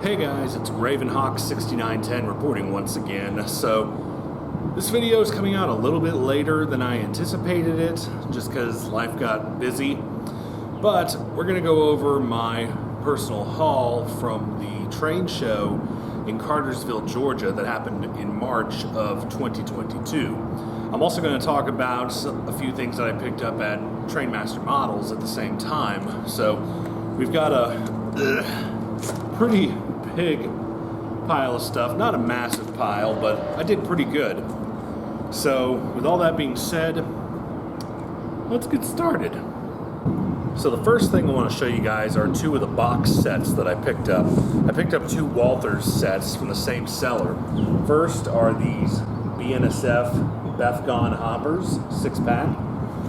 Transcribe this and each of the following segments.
Hey guys, it's Ravenhawk6910 reporting once again. So this video is coming out a little bit later than I anticipated it, just because life got busy. But we're going to go over my personal haul from the train show in Cartersville, Georgia that happened in March of 2022. I'm also going to talk about a few things that I picked up at Trainmaster Models at the same time. So we've got a pretty big pile of stuff. Not a massive pile, but I did pretty good. So with all that being said, let's get started. So the first thing I want to show you guys are two of the box sets that I picked up. I picked up two Walthers sets from the same seller. First are these BNSF Bethgon hoppers, 6-pack.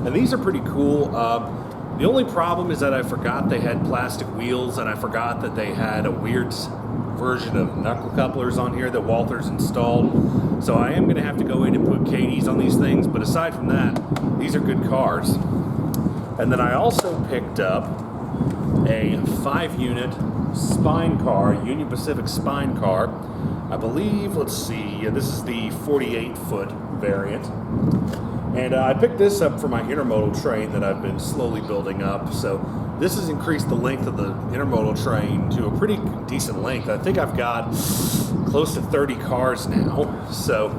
And these are pretty cool. The only problem is that I forgot they had plastic wheels, and I forgot that they had a weird version of knuckle couplers on here that Walthers installed. So I am going to have to go in and put KDs on these things, but aside from that, these are good cars. And then I also picked up a 5-unit spine car, Union Pacific spine car. I believe, let's see, this is the 48-foot variant. And I picked this up for my intermodal train that I've been slowly building up. So this has increased the length of the intermodal train to a pretty decent length. I think I've got close to 30 cars now. So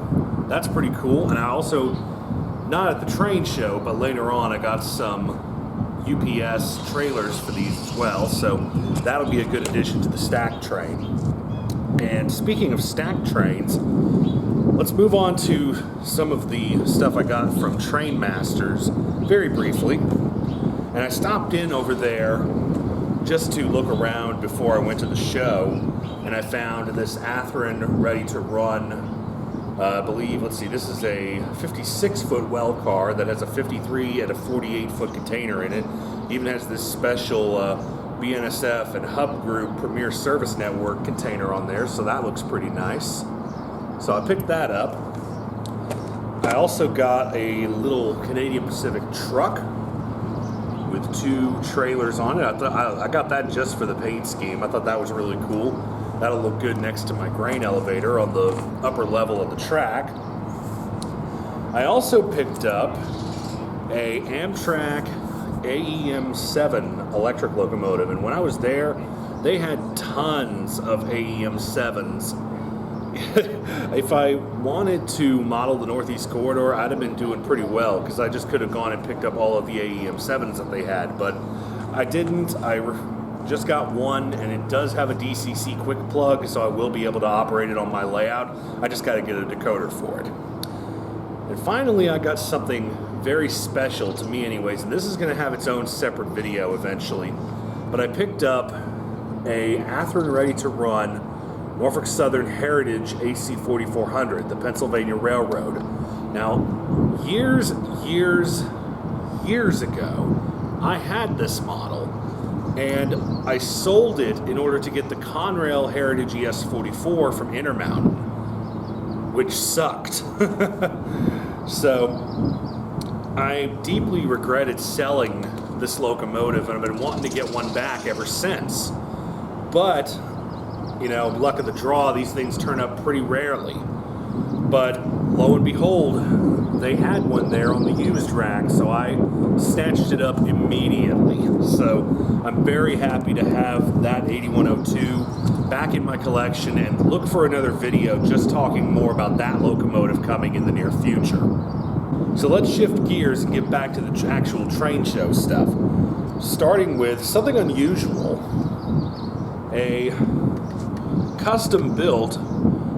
that's pretty cool. And I also, not at the train show, but later on I got some UPS trailers for these as well. So that'll be a good addition to the stack train. And speaking of stack trains, let's move on to some of the stuff I got from Trainmasters very briefly. And I stopped in over there just to look around before I went to the show, and I found this Athearn ready to run, I believe, let's see, this is a 56-foot well car that has a 53 and a 48-foot container in it. Even has this special BNSF and Hub Group Premier Service Network container on there, so that looks pretty nice. So I picked that up. I also got a little Canadian Pacific truck with two trailers on it. I got that just for the paint scheme. I thought that was really cool. That'll look good next to my grain elevator on the upper level of the track. I also picked up a Amtrak AEM7 electric locomotive, and when I was there, they had tons of AEM7s. If I wanted to model the Northeast Corridor, I'd have been doing pretty well, because I just could have gone and picked up all of the AEM7s that they had, but I didn't. I just got one, and it does have a DCC quick plug, so I will be able to operate it on my layout. I just got to get a decoder for it. And finally, I got something very special to me anyways, and this is going to have its own separate video eventually, but I picked up a Athearn ready to run Norfolk Southern Heritage AC 4400, the Pennsylvania Railroad. Now, years ago, I had this model, and I sold it in order to get the Conrail Heritage ES44 from Intermountain, which sucked. So, I deeply regretted selling this locomotive, and I've been wanting to get one back ever since. But you know, luck of the draw, these things turn up pretty rarely. But lo and behold, they had one there on the used rack, so I snatched it up immediately. So I'm very happy to have that 8102 back in my collection, and look for another video just talking more about that locomotive coming in the near future. So let's shift gears and get back to the actual train show stuff. Starting with something unusual, a custom-built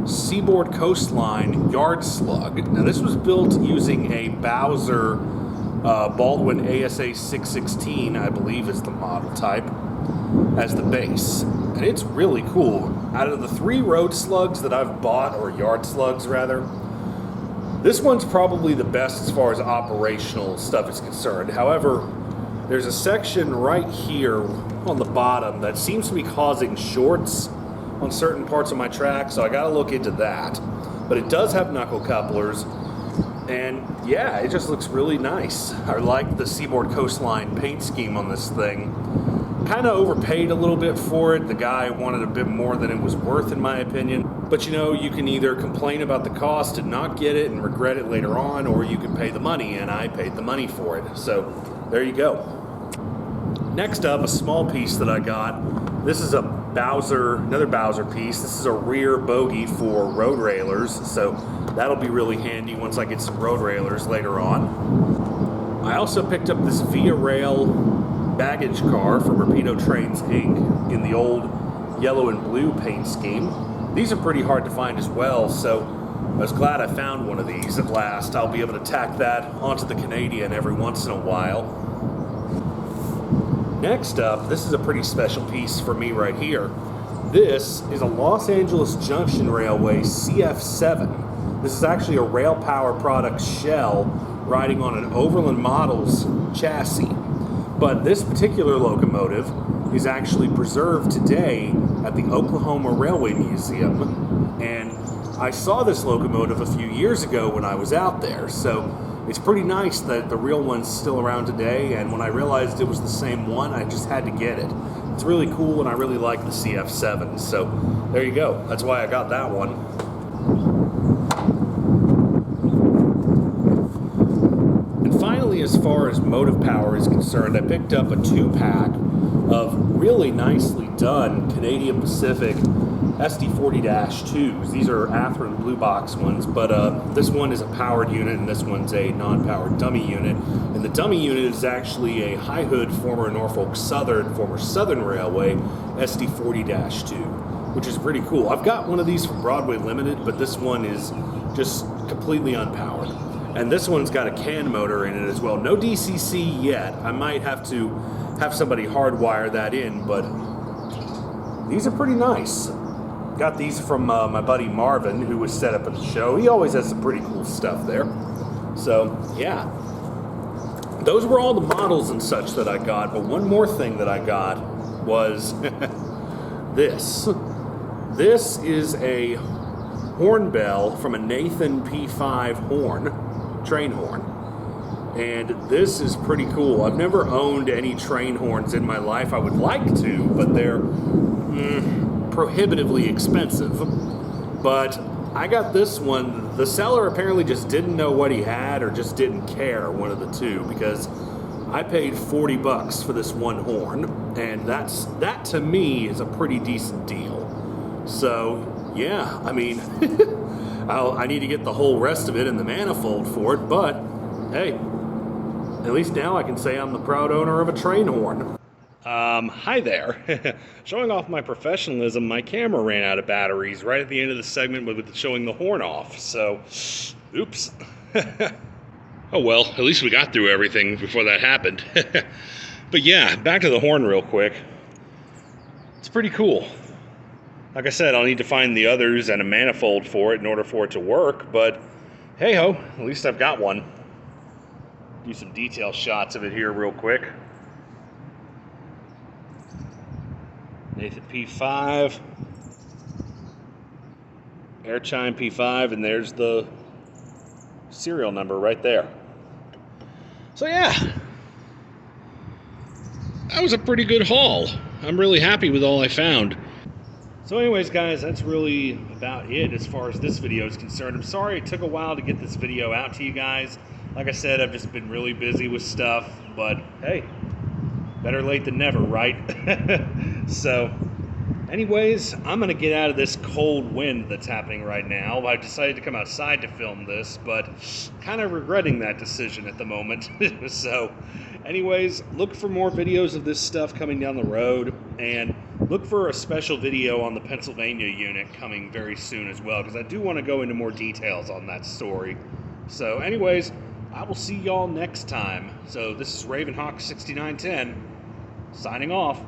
Seaboard Coastline yard slug. Now this was built using a Bowser Baldwin ASA 616, I believe is the model type, as the base. And it's really cool. Out of the 3 road slugs that I've bought, or yard slugs rather, this one's probably the best as far as operational stuff is concerned. However, there's a section right here on the bottom that seems to be causing shorts on certain parts of my track, so I gotta look into that. But it does have knuckle couplers, and yeah, it just looks really nice. I like the Seaboard Coastline paint scheme on this thing. kind of overpaid a little bit for it. The guy wanted a bit more than it was worth, in my opinion. But you know, you can either complain about the cost and not get it and regret it later on, or you can pay the money, and I paid the money for it. So there you go. Next up, a small piece that I got. This is a Bowser, another Bowser piece. This is a rear bogie for road railers, so that'll be really handy once I get some road railers later on. I also picked up this Via Rail baggage car from Rapido Trains Inc. in the old yellow and blue paint scheme. These are pretty hard to find as well, so I was glad I found one of these at last. I'll be able to tack that onto the Canadian every once in a while. Next up, this is a pretty special piece for me right here. This is a Los Angeles Junction Railway CF7. This is actually a Rail Power Products shell riding on an Overland Models chassis. But this particular locomotive is actually preserved today at the Oklahoma Railway Museum. And I saw this locomotive a few years ago when I was out there. So it's pretty nice that the real one's still around today. And when I realized it was the same one, I just had to get it. It's really cool, and I really like the CF7. So there you go. That's why I got that one. Finally, as far as motive power is concerned, I picked up a 2-pack of really nicely done Canadian Pacific SD40-2s. These are Athearn Blue Box ones, but this one is a powered unit and this one's a non-powered dummy unit. And the dummy unit is actually a high hood former Norfolk Southern, former Southern Railway SD40-2, which is pretty cool. I've got one of these from Broadway Limited, but this one is just completely unpowered. And this one's got a CAN motor in it as well. No DCC yet. I might have to have somebody hardwire that in, but these are pretty nice. Got these from my buddy Marvin, who was set up at the show. He always has some pretty cool stuff there. So, yeah. Those were all the models and such that I got, but one more thing that I got was this. This is a horn bell from a Nathan P5 horn. Train horn, and this is pretty cool. I've never owned any train horns in my life. I would like to, but they're prohibitively expensive. But I got this one. The seller apparently just didn't know what he had or just didn't care, one of the two, because I paid $40 for this one horn, and that to me is a pretty decent deal. So yeah, I mean I need to get the whole rest of it in the manifold for it, but hey, at least now I can say I'm the proud owner of a train horn. Hi there. Showing off my professionalism, my camera ran out of batteries right at the end of the segment with showing the horn off, so oops. Oh well, at least we got through everything before that happened. But yeah, back to the horn real quick. It's pretty cool. Like I said, I'll need to find the others and a manifold for it in order for it to work, but hey-ho, at least I've got one. Do some detail shots of it here real quick. Nathan P5, air chime P5, and there's the serial number right there. So yeah, that was a pretty good haul. I'm really happy with all I found. So anyways, guys, that's really about it as far as this video is concerned. I'm sorry it took a while to get this video out to you guys. Like I said, I've just been really busy with stuff, but hey, better late than never, right? So anyways, I'm gonna get out of this cold wind that's happening right now. I decided to come outside to film this, but kind of regretting that decision at the moment. So anyways, look for more videos of this stuff coming down the road, and look for a special video on the Pennsylvania unit coming very soon as well, because I do want to go into more details on that story. So anyways, I will see y'all next time. So this is Ravenhawk 6910 signing off.